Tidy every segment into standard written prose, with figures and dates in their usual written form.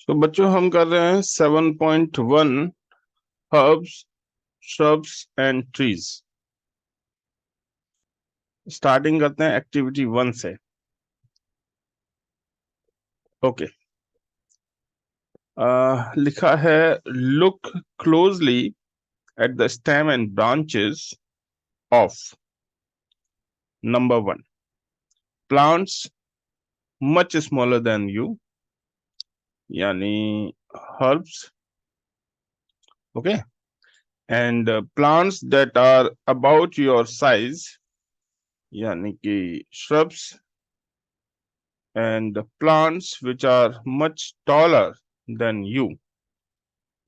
तो बच्चों हम कर रहे हैं 7.1 herbs shrubs and trees. Starting करते हैं एक्टिविटी 1 से। ओके। लिखा है look closely at the stem and branches of number 1 plants much smaller than you, यानी herbs. Okay. And plants that are about your size, यानी कि shrubs, and plants which are much taller than you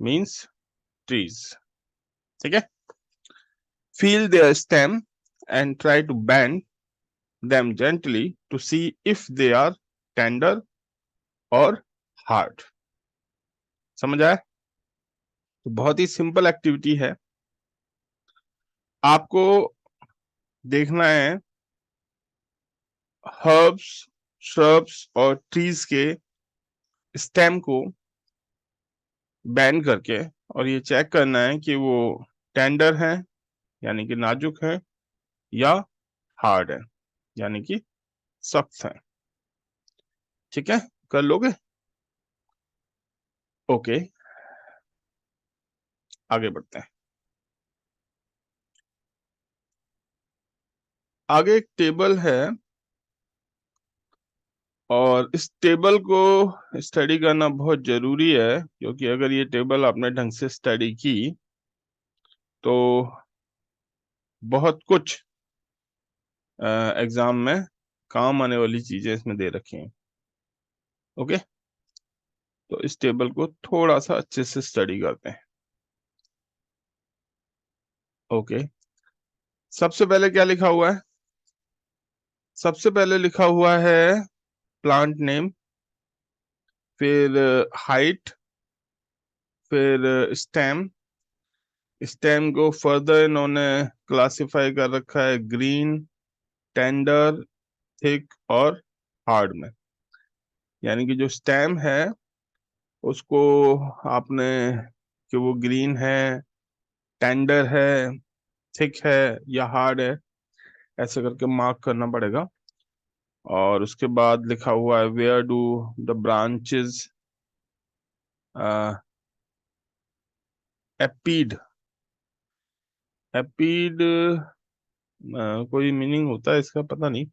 means trees. ठीक है। Feel their stem and try to bend them gently to see if they are tender or hard. समझ आया? तो बहुत ही simple activity है। आपको देखना है हर्ब्स, श्रब्स और ट्रीज के स्टेम को बैंड करके, और ये चेक करना है कि वो टेंडर है यानी कि नाजुक है, या हार्ड है यानी कि सख्त है। ठीक है, कर लोगे? ओके, आगे बढ़ते हैं। आगे एक टेबल है और इस टेबल को स्टडी करना बहुत जरूरी है, क्योंकि अगर ये टेबल आपने ढंग से स्टडी की तो बहुत कुछ एग्जाम में काम आने वाली चीजें इसमें दे रखी हैं। ओके, तो इस टेबल को थोड़ा सा अच्छे से स्टडी करते हैं। ओके, सबसे पहले क्या लिखा हुआ है? सबसे पहले लिखा हुआ है प्लांट नेम, फिर हाइट, फिर स्टेम। स्टेम को फर्दर इन्होंने क्लासिफाई कर रखा है ग्रीन, टेंडर, थिक और हार्ड में। यानी कि जो स्टेम है उसको आपने, कि वो ग्रीन है, टेंडर है, थिक है या हार्ड है, ऐसे करके मार्क करना पड़ेगा। और उसके बाद लिखा हुआ है वेयर डू द ब्रांचेस एपीड। एपीड कोई मीनिंग होता है इसका, पता नहीं।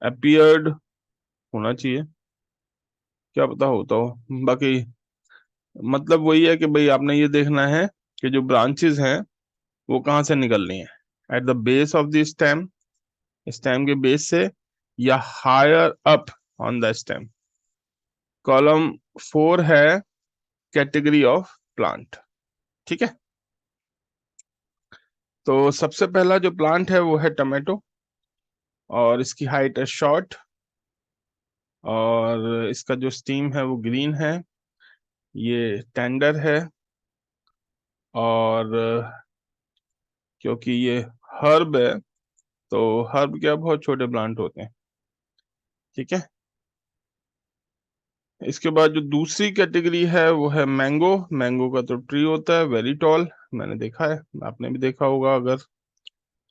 अपीयर्ड होना चाहिए, क्या पता होता हो। बाकी मतलब वही है कि भाई आपने ये देखना है कि जो ब्रांचेस हैं वो कहाँ से निकल रही हैं, at the base of the stem, stem के बेस से, या higher up on the stem. Column 4 है कैटेगरी ऑफ प्लांट। ठीक है, तो सबसे पहला जो प्लांट है वो है टमाटो, और इसकी हाइट है शॉर्ट, और इसका जो स्टीम है वो ग्रीन है, ये टेंडर है, और क्योंकि ये हर्ब है तो हर्ब क्या बहुत छोटे प्लांट होते हैं। ठीक है, इसके बाद जो दूसरी कैटेगरी है वो है मैंगो। मैंगो का तो ट्री होता है वेरी टॉल, मैंने देखा है, आपने भी देखा होगा अगर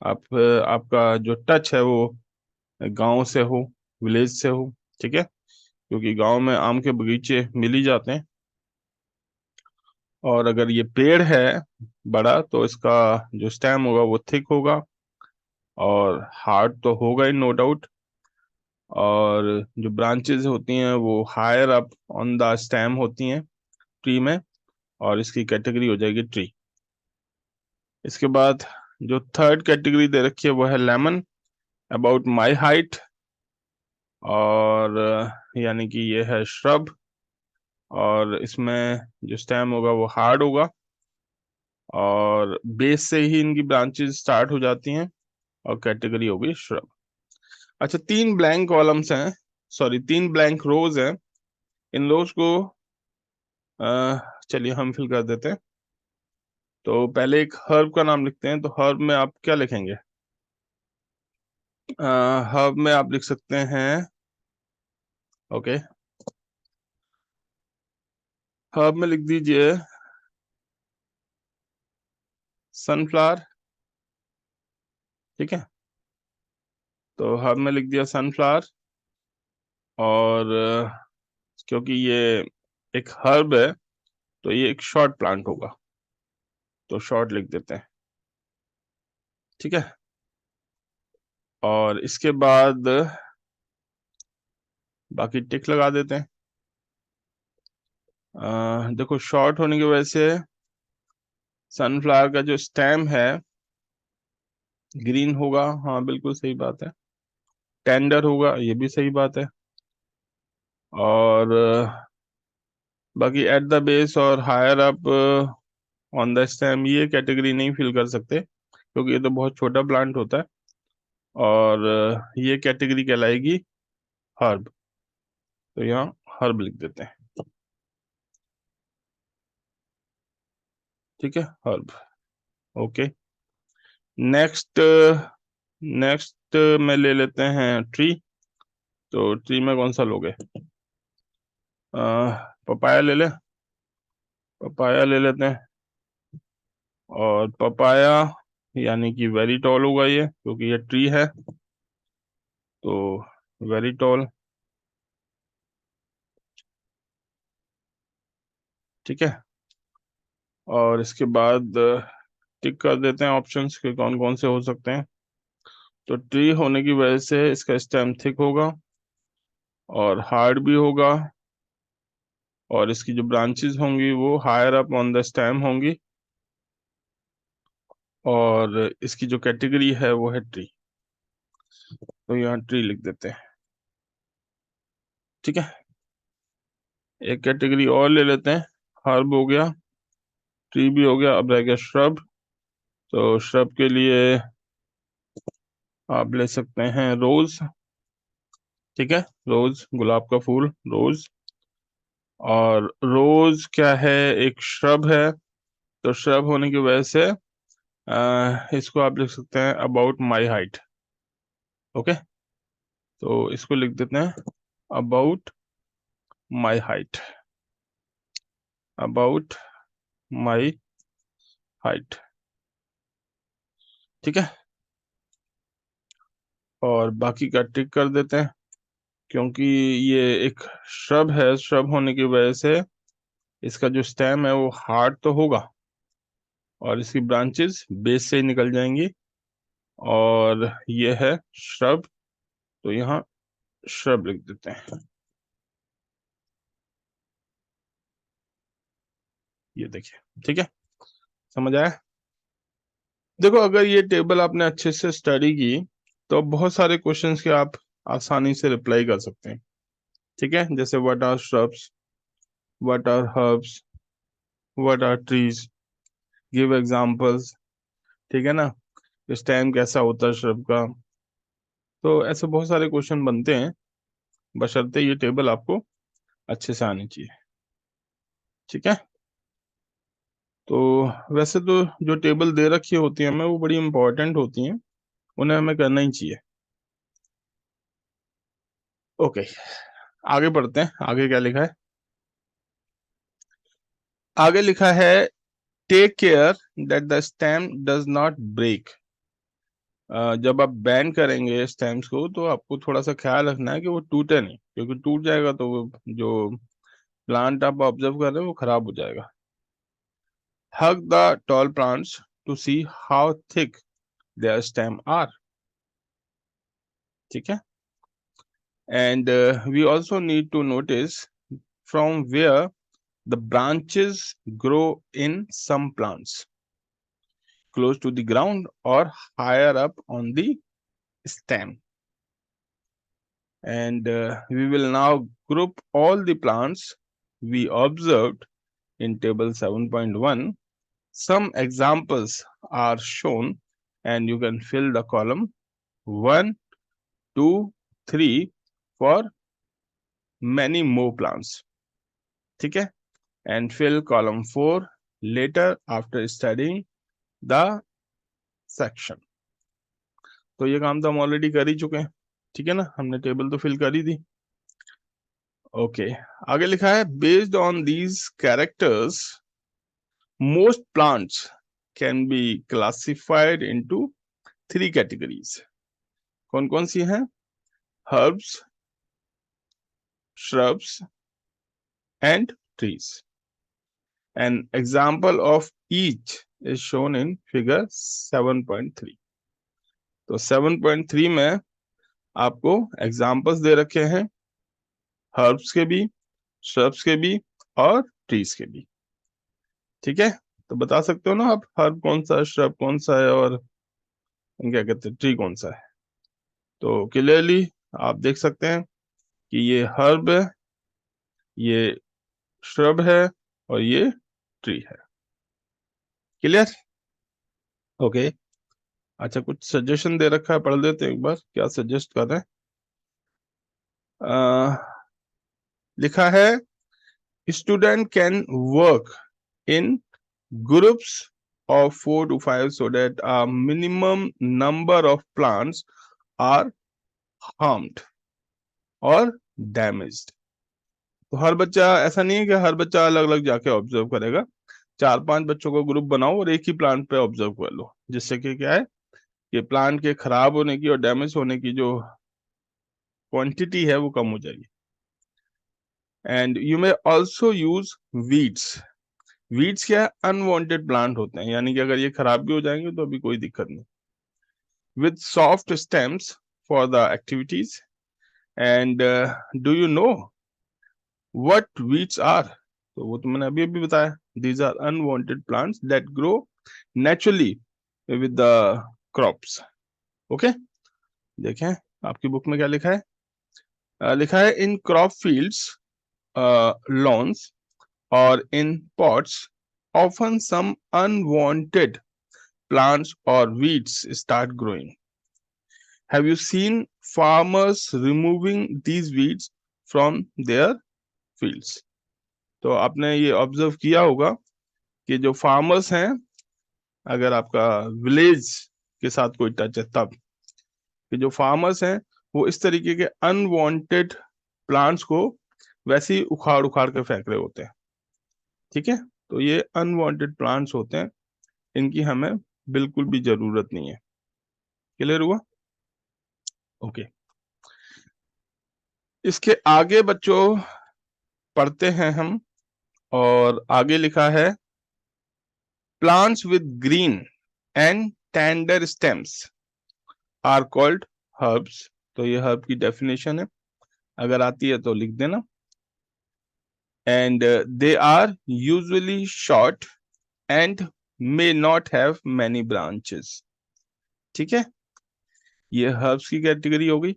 आप आपका जो टच है वो गांव से हो, विलेज से हो। ठीक है, क्योंकि गांव में आम के बगीचे मिल ही जाते हैं, और अगर ये पेड़ है बड़ा तो इसका जो स्टेम होगा वो थिक होगा, और हार्ड तो होगा ही नो डाउट, और जो ब्रांचेस होती हैं वो higher up on the stem होती हैं ट्री में, और इसकी कैटेगरी हो जाएगी ट्री। इसके बाद जो थर्ड कैटेगरी दे रखी है वो है लेमन, अबाउट माई हाइट, और यानी कि ये है श्रब, और इसमें जो स्टेम होगा वो हार्ड होगा, और बेस से ही इनकी ब्रांचेस स्टार्ट हो जाती हैं, और कैटेगरी होगी श्रब। अच्छा, 3 ब्लैंक कॉलम्स हैं, सॉरी 3 ब्लैंक रोज हैं। इन रोज को चलिए हम फिल कर देते हैं। तो पहले एक हर्ब का नाम लिखते हैं, तो हर्ब में आप क्या लिखेंगे? हर्ब में आप लिख सकते हैं, ओके, हर्ब में लिख दीजिए सनफ्लावर। ठीक है, तो हर्ब में लिख दिया सनफ्लावर। और क्योंकि ये एक हर्ब है तो ये एक शॉर्ट प्लांट होगा, तो शॉर्ट लिख देते हैं। ठीक है, और इसके बाद बाकी टिक लगा देते हैं। देखो शॉर्ट होने की वजह से सनफ्लावर का जो स्टेम है ग्रीन होगा, हाँ बिल्कुल सही बात है। टेंडर होगा, ये भी सही बात है। और बाकी एट द बेस और higher up on the stem, ये कैटेगरी नहीं फिल कर सकते क्योंकि ये तो बहुत छोटा प्लांट होता है। और ये कैटेगरी कहलाएगी हर्ब, तो यहाँ हर्ब लिख देते हैं। ठीक है, हर्ब। Okay, next. नेक्स्ट में ले लेते हैं ट्री। तो ट्री में कौन सा लोगे? पपाया ले ले, पपाया ले लेते हैं। और पपाया यानी कि वेरी टॉल होगा ये, क्योंकि ये ट्री है, तो वेरी टॉल। ठीक है, और इसके बाद टिक कर देते हैं ऑप्शंस के कौन कौन से हो सकते हैं। तो ट्री होने की वजह से इसका स्टेम थिक होगा और हार्ड भी होगा, और इसकी जो ब्रांचेस होंगी वो higher up on the stem होंगी, और इसकी जो कैटेगरी है वो है ट्री, तो यहाँ ट्री लिख देते हैं। ठीक है, एक कैटेगरी और ले लेते हैं। हर्ब हो गया, ट्री भी हो गया, अब रह गया श्रब। तो श्रब के लिए आप ले सकते हैं रोज। ठीक है, रोज गुलाब का फूल, रोज। और रोज क्या है, एक श्रब है, तो श्रब होने की वजह से इसको आप लिख सकते हैं अबाउट माई हाइट। ओके, तो इसको लिख देते हैं about my height, about my height. ठीक है, और बाकी का टिक कर देते हैं, क्योंकि ये एक श्रब है, श्रब होने की वजह से इसका जो स्टेम है वो हार्ड तो होगा, और इसकी ब्रांचेस बेस से ही निकल जाएंगी, और ये है श्रब, तो यहाँ श्रब लिख देते हैं। ये देखिए, ठीक है, समझ आया? देखो अगर ये टेबल आपने अच्छे से स्टडी की तो बहुत सारे क्वेश्चंस के आप आसानी से रिप्लाई कर सकते हैं। ठीक है, जैसे what are shrubs, what are herbs, what are trees, give examples. ठीक है ना, स्टेम कैसा होता है श्रब का, तो ऐसे बहुत सारे क्वेश्चन बनते हैं, बशर्ते ये टेबल आपको अच्छे से आनी चाहिए। ठीक है, तो वैसे तो जो टेबल दे रखी होती है हमें वो बड़ी इंपॉर्टेंट होती हैं, उन्हें हमें करना ही चाहिए। ओके, आगे बढ़ते हैं। आगे क्या लिखा है? आगे लिखा है take care that the stem does not break. जब आप बैंड करेंगे स्टेम्स को तो आपको थोड़ा सा ख्याल रखना है कि वो टूटे नहीं, क्योंकि टूट जाएगा तो वो जो प्लांट आप ऑब्जर्व कर रहे हैं वो खराब हो जाएगा। Hug the tall plants to see how thick their stem are. ठीक है, and we also need to notice from where the branches grow in some plants close to the ground or higher up on the stem. And we will now group all the plants we observed in table 7.1. Some examples are shown and you can fill the column 1, 2, 3 for many more plants. ठीक है, and fill column 4 later after studying the section. तो ये काम तो हम already कर ही चुके हैं। ठीक है ना, हमने टेबल तो फिल कर ही दी। ओके, आगे लिखा है based on these characters most plants can be classified into 3 categories. कौन कौन सी हैं? Herbs, shrubs and trees. An example of each is shown in figure 7.3. तो 7.3 में आपको एग्जाम्पल्स दे रखे हैं हर्ब्स के भी, shrubs के भी और ट्रीज के भी। ठीक है, तो बता सकते हो ना आप हर्ब कौन सा है, shrub कौन सा है और क्या कहते हैं ट्री कौन सा है? तो क्लियरली आप देख सकते हैं कि ये हर्ब है, ये shrub है और ये ट्री है। क्लियर? ओके। अच्छा, कुछ सजेशन दे रखा है, पढ़ लेते हैं एक बार क्या सजेस्ट कर रहे हैं। लिखा है student can work in groups of 4 to 5 so that a minimum number of plants are harmed or damaged। तो हर बच्चा, ऐसा नहीं है कि हर बच्चा अलग अलग जाके ऑब्जर्व करेगा, 4-5 बच्चों को ग्रुप बनाओ और एक ही प्लांट पे ऑब्जर्व कर लो, जिससे कि क्या है कि प्लांट के खराब होने की और डैमेज होने की जो क्वांटिटी है वो कम हो जाएगी। And you may also use weeds. Weeds क्या है? अनवांटेड प्लांट होते हैं, यानी कि अगर ये खराब भी हो जाएंगे तो अभी कोई दिक्कत नहीं। With soft stems for the activities. And do you know what weeds are? तो वो तो मैंने अभी अभी बताया, these are unwanted plants that grow naturally with the crops. Okay, देखें आपकी बुक में क्या लिखा है। लिखा है in crop fields, lawns or in pots, often some unwanted plants or weeds start growing. Have you seen farmers removing these weeds from their fields? तो आपने ये ऑब्जर्व किया होगा कि जो फार्मर्स हैं, अगर आपका विलेज के साथ कोई टच है तब, कि जो फार्मर्स हैं वो इस तरीके के अनवांटेड प्लांट्स को वैसे ही उखाड़ उखाड़ के फेंक रहे होते हैं। ठीक है, तो ये अनवांटेड प्लांट्स होते हैं, इनकी हमें बिल्कुल भी जरूरत नहीं है। क्लियर हुआ? ओके, इसके आगे बच्चों पढ़ते हैं हम, और आगे लिखा है plants with green and tender stems are called herbs. तो ये हर्ब की डेफिनेशन है, अगर आती है तो लिख देना। And they are usually short and may not have many branches. ठीक है, ये हर्ब्स की कैटेगरी हो गई।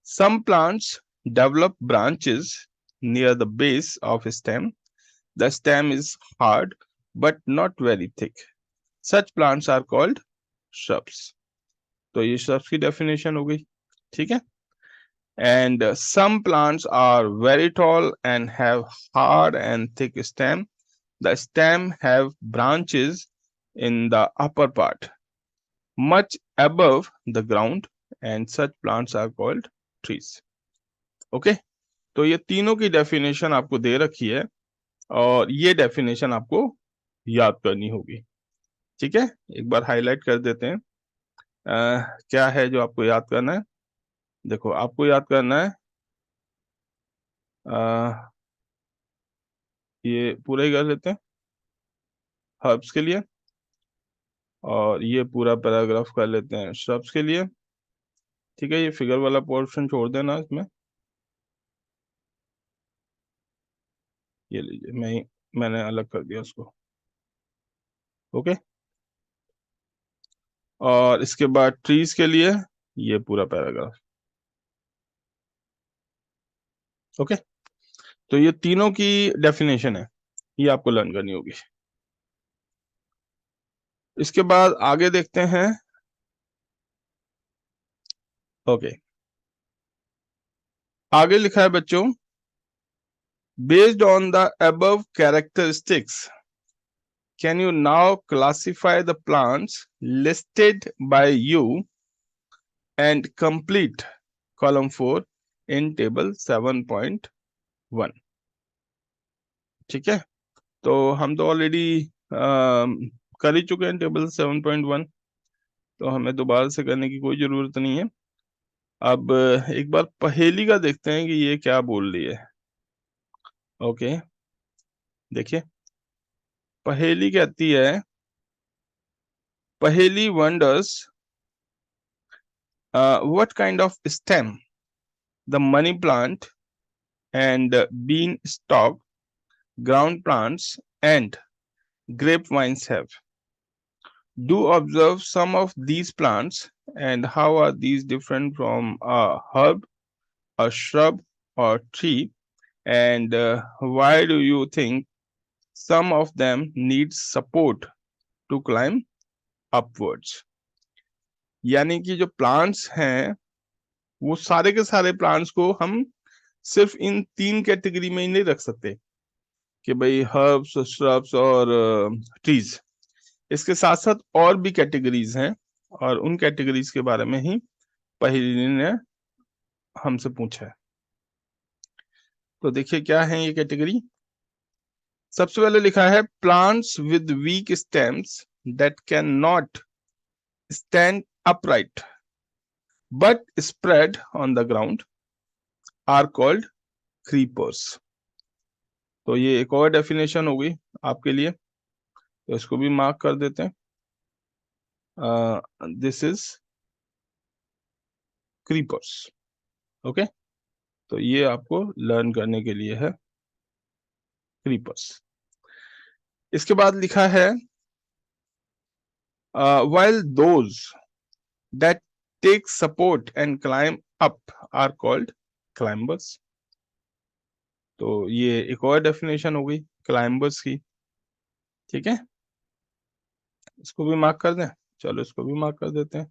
Some plants develop branches near the base of a stem. The stem is hard but not very thick. Such plants are called shrubs. तो ये shrubs की definition हो गई। ठीक है, and some plants are very tall and have hard and thick stem. The stem have branches in the upper part, much above the ground, and such plants are called trees. Okay, तो ये तीनों की definition आपको दे रखी है और ये definition आपको याद करनी होगी। ठीक है, एक बार हाईलाइट कर देते हैं। क्या है जो आपको याद करना है? देखो, आपको याद करना है, ये पूरा ही कर लेते हैं हर्ब्स के लिए, और ये पूरा पैराग्राफ कर लेते हैं श्रब्स के लिए। ठीक है, ये फिगर वाला पोर्शन छोड़ देना इसमें, ये लीजिए, मैंने अलग कर दिया उसको। ओके, और इसके बाद ट्रीज के लिए ये पूरा पैराग्राफ। ओके, तो ये तीनों की डेफिनेशन है, ये आपको लर्न करनी होगी। इसके बाद आगे देखते हैं। ओके, आगे लिखा है बच्चों, based on the above characteristics can you now classify the plants listed by you and complete column 4 in table 7.1। One. ठीक है, तो हम तो ऑलरेडी कर ही चुके हैं टेबल 7.1, तो हमें दोबारा से करने की कोई जरूरत नहीं है। अब एक बार पहेली का देखते हैं कि ये क्या बोल रही है। ओके, देखिए पहेली कहती है, पहेली wonders what kind of stem the money plant and beanstalk, ground plants, and grapevines have. Do observe some of these plants and how are these different from a herb, a shrub, or tree, and why do you think some of them need support to climb upwards? यानी कि जो plants हैं वो सारे के सारे plants को हम सिर्फ इन तीन कैटेगरी में ही नहीं रख सकते कि भाई हर्ब्स, श्रब्स और ट्रीज। इसके साथ साथ और भी कैटेगरीज हैं और उन कैटेगरीज के बारे में ही पहेली ने हमसे पूछा है। तो देखिए क्या है ये कैटेगरी। सबसे पहले लिखा है plants with weak stems that can not stand upright but spread on the ground are called creepers. तो ये एक और डेफिनेशन हो गई आपके लिए, तो इसको भी मार्क कर देते हैं। This is creepers. ओके, तो ये आपको लर्न करने के लिए है क्रीपर्स। इसके बाद लिखा है while those that take support and climb up are called climbers। तो ये एक और डेफिनेशन हो गई क्लाइंबर्स की। ठीक है, इसको भी मार्क कर दें। चलो इसको भी मार्क कर देते हैं।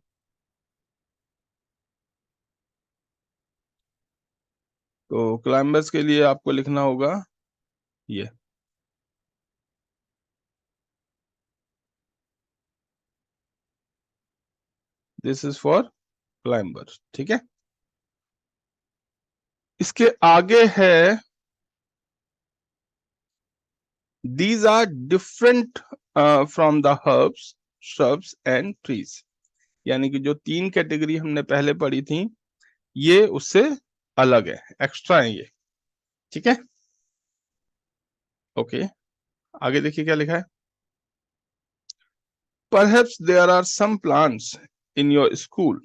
तो क्लाइंबर्स के लिए आपको लिखना होगा ये, दिस इज फॉर क्लाइंबर्स। ठीक है, इसके आगे है these are different from the herbs, shrubs and trees। यानी कि जो तीन कैटेगरी हमने पहले पढ़ी थी ये उससे अलग है, एक्स्ट्रा है ये। ठीक है, ओके, आगे देखिए क्या लिखा है। Perhaps there are some plants in your school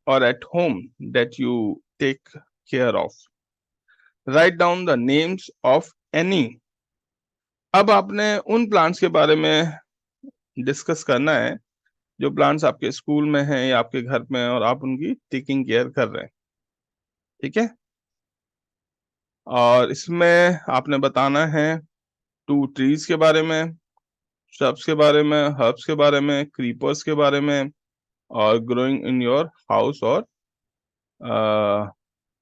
or at home that you take care of. Write down the names of any। अब आपने उन प्लांट्स के बारे में डिस्कस करना है जो प्लांट्स आपके स्कूल में हैं या आपके घर में और आप उनकी टेकिंग केयर कर रहे हैं। ठीक है, और इसमें आपने बताना है टू ट्रीज के बारे में, श्रब्स के बारे में, हर्ब्स के बारे में, क्रीपर्स के बारे में, और ग्रोइंग इन योर हाउस और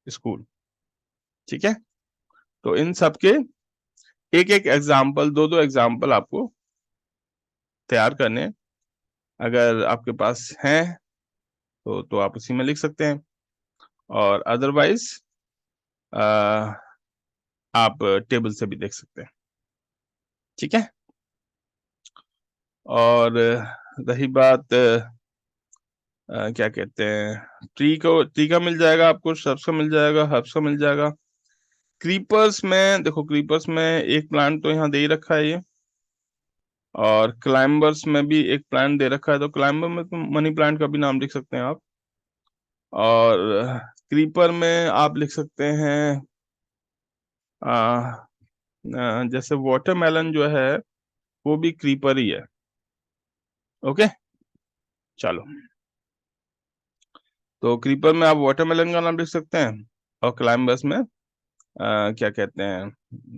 स्कूल। ठीक है, तो इन सब के एक एक एग्जाम्पल, दो दो एग्जाम्पल आपको तैयार करने, अगर आपके पास हैं तो आप उसी में लिख सकते हैं, और अदरवाइज आप टेबल से भी देख सकते हैं। ठीक है, और रही बात क्या कहते हैं, ट्री का मिल जाएगा आपको, श्रब्स का मिल जाएगा, हर्ब्स का मिल जाएगा। क्रीपर्स में देखो, क्रीपर्स में एक प्लांट तो यहाँ दे ही रखा है ये, और क्लाइंबर्स में भी एक प्लांट दे रखा है, तो क्लाइंबर में तो मनी प्लांट का भी नाम लिख सकते हैं आप, और क्रीपर में आप लिख सकते हैं जैसे वाटरमेलन जो है वो भी क्रीपर ही है। ओके, चलो, तो क्रीपर में आप वाटरमेलन का नाम लिख सकते हैं, और क्लाइंबर्स में क्या कहते हैं,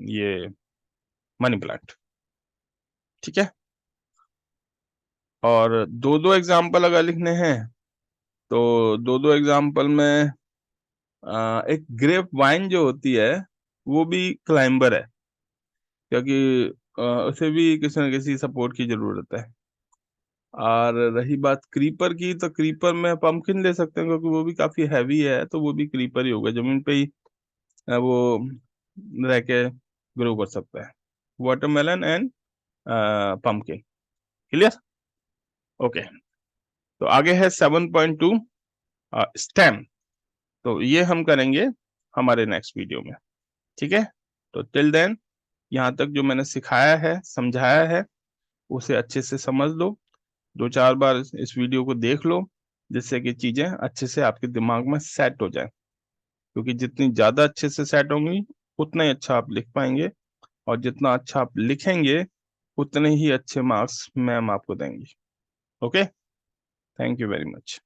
ये मनी प्लांट। ठीक है, और दो दो एग्जाम्पल अगर लिखने हैं तो दो दो एग्जाम्पल में एक ग्रेप वाइन जो होती है वो भी क्लाइंबर है, क्योंकि उसे भी किसी न किसी सपोर्ट की जरूरत है। और रही बात क्रीपर की, तो क्रीपर में पंपकिन ले सकते हैं क्योंकि वो भी काफी हैवी है, तो वो भी क्रीपर ही होगा, जमीन पे ही वो रह के ग्रो कर सकता है। Watermelon and pumpkin. Clear? Okay. तो आगे है 7.2 स्टेम। तो ये हम करेंगे हमारे नेक्स्ट वीडियो में। ठीक है? तो टिल देन, यहाँ तक जो मैंने सिखाया है, समझाया है, उसे अच्छे से समझ लो। 2-4 बार इस वीडियो को देख लो, जिससे कि चीजें अच्छे से आपके दिमाग में सेट हो जाए। क्योंकि जितनी ज्यादा अच्छे से सेट होंगी, उतना ही अच्छा आप लिख पाएंगे। और जितना अच्छा आप लिखेंगे, उतने ही अच्छे मार्क्स मैम आपको देंगी। Okay, thank you very much.